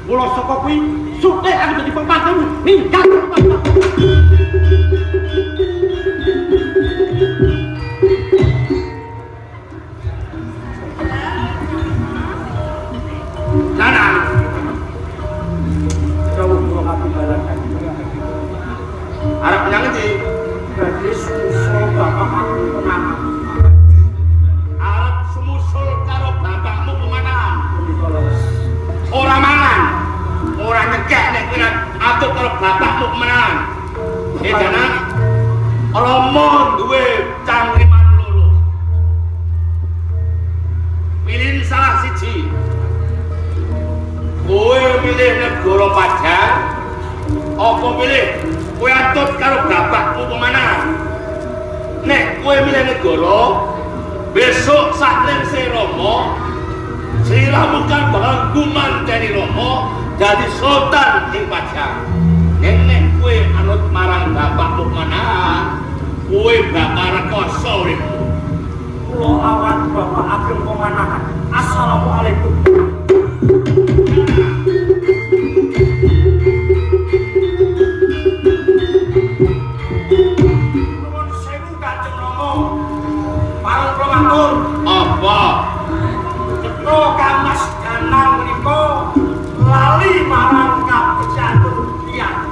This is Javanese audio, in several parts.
Mula saka kuwi sugih aku dadi pembantumu ninggal. Nana. Kau kok aku balan kan. Arep menyang ndi? Dadi susul bapak aku tenang. Arep sumusul karo bapakmu kemana? Ora mangan. Ora nyekek nek kira atut karo bapakmu kemana? Dana Romo duwe cangkriman loro. Pilih salah siji. Kowe milih negara Padang apa milih kowe atut karo bapakmu kemana? Nek kowe milih negara, besok saklengse Rama sliramu kan bakal gumanteni Rama dadi sultan ing Padang. Nek kowe anut marang bapakmu kemana, kowe bakal rekoso uripmu. Kula awak bapak ageng pemanahan. Assalamualaikum. Apa? Cetha Kamas Danang menika lali marang kapejatur tiyang.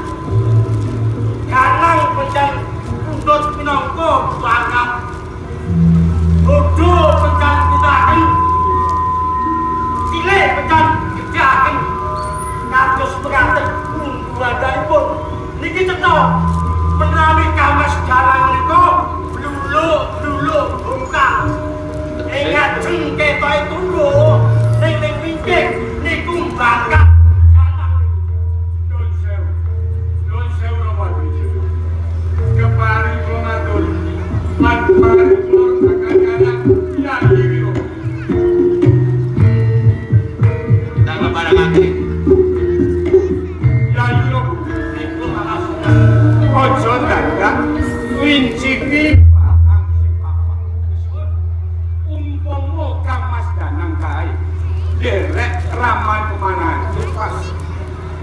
Kanang penjan pundhut minangka bangap. Bodho penjan pitaken. Pilih penjan gedhaken. Kados penganten pundhutanipun. Niki cetha menawi Kamas Danang menika bluluk bungkal. Ingat jengke toy turu ning pinggir niku bangkat kanan. Nun sewu Ramadhan. Kepari kula matur. Lan kepari kula kakan-kakan ya iki. Tak barang-barang. Ya iki niku malah ojo dadak winciki derek raman kemana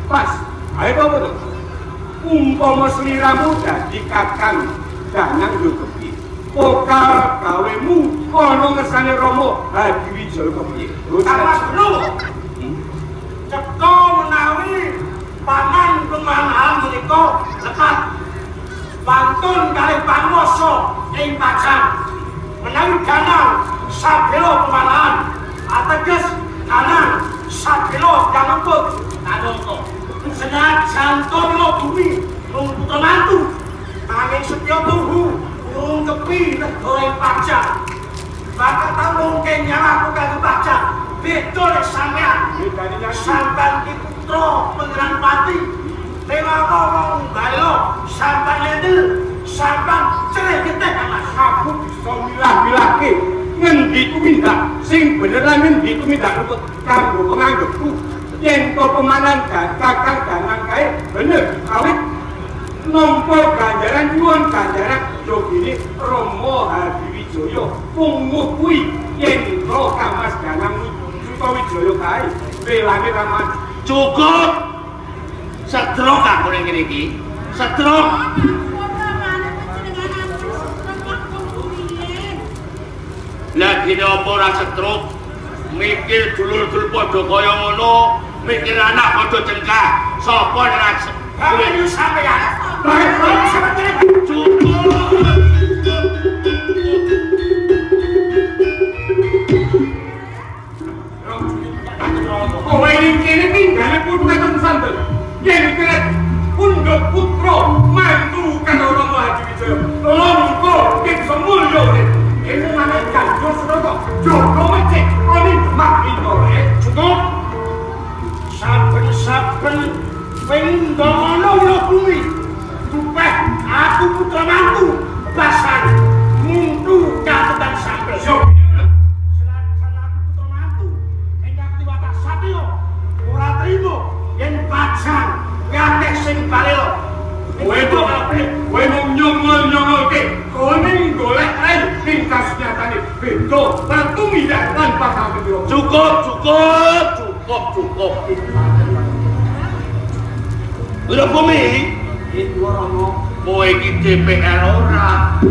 pas ayo kamu tuh umpama sliramu dadi kakang Danang yo kepiye pokal gawemu ana ngersane Rama Hadiwijaya kepiye Mas Bro cetha menawi paman pemanahan menika lekat pantun kalih panguwasa ing Padang menawi Danang sabelo pemanahan ateges Danang sabelo janemput kanoko senajan tono bumi mung putra mantu nanging setya tuhu urung kepi negara Padang bakal tamungke nyawaku kanggo Padang beda nek sampean sampean ki putra Pangeran Pati lewat wong balo sampean lendel sampean cereh getih aku bisa milah-milahke ngendi tumindak sing bener lan ngendi tumindak kanggo penganggepku yen to pemanan kakang Danang kae bener awit nampa ganjaran nyuwun ganjaran jogine Rama Hadiwijaya punguh kuwi yen to Kamas Danang Sutawijaya kae belane raman cukup setruk aku ning kene iki setruk lagi apa ora setruk mikir dulur-dulur padha kaya ngono mikir anak padha cengkah sapa nek kowe yo sampeyan kowe iki kene tinggal putra santen yen kira pundhut putra mantu karo Rama Hadiwijaya longko ing semulya ini mana ganjur sedokok jogo mecek ini demak intore cukup saben-saben pengindono lo bumi supaya aku putra mantu basan muntu katetan sampai senajan aku putra mantu enggak diwatak satyo ora trimo yen Padang ngakeh sing balelo kowe kok kowe nyongol-nyongolke kowe golek ae ning kasunyatane beda bertumindak lan bakal cukup Udah pemilih? Itu orang mau. Mau ikut DPR orang.